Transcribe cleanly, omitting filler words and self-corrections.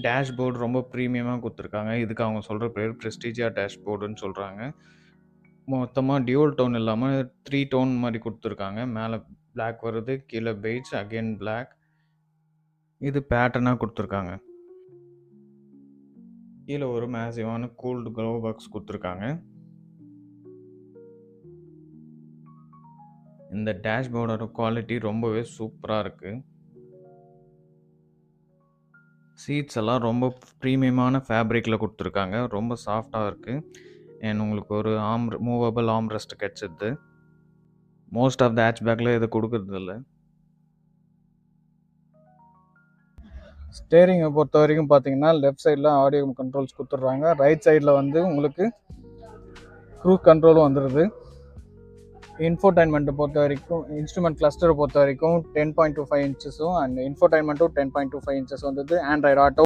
Dashboard ரொம்ப ப்ரீமியமா குடுத்துருக்காங்க. இதுக்கு அவங்க சொல்ற பேர் Prestige டேஷ்போர்டுன்னு சொல்றாங்க. மொத்தமா டியூவல் டோன் இல்லாம 3 டோன் மாரி குடுத்துருக்காங்க. மேல பிளாக் வருது. கீழ பெய்ஜ், அகைன் பிளாக். இது பேட்டர்னா குடுத்துருக்காங்க. கீழ ஒரு மேசிவான கூல்டு க்ளோ பாக்ஸ் குடுத்துருக்காங்க. இந்த டேஷ்போர்டோட குவாலிட்டி ரொம்பவே சூப்பரா இருக்கு. சீட்ஸ் எல்லாம் ரொம்ப ப்ரீமியமான ஃபேப்ரிக்ல குடுத்துருக்காங்க. ரொம்ப சாஃப்ட்டா இருக்கு. அண்ட் உங்களுக்கு ஒரு மூவபிள் ஆர்ம் ரெஸ்ட் கிடைச்சிடுது. மோஸ்ட் ஆஃப் த ஹேட்ச்பேக்ல இத குடுக்குறதில்ல. ஸ்டேரிங்கை பொறுத்த வரைக்கும் பார்த்தீங்கன்னா லெஃப்ட் சைடில் ஆடியோ கண்ட்ரோல்ஸ் கொடுத்துட்றாங்க. ரைட் சைடில் வந்து உங்களுக்கு க்ரூஸ் கண்ட்ரோலும் வந்துடுது. இன்ஃபோடைன்மெண்ட்டை பொறுத்த வரைக்கும் இன்ஸ்ட்ருமெண்ட் கிளஸ்டரை பொறுத்த வரைக்கும் 10.25 இன்ச்சஸும் அண்ட் இன்ஃபோடைன்மெண்ட்டும் 10.25 இன்ச்சஸ் வந்தது. Android auto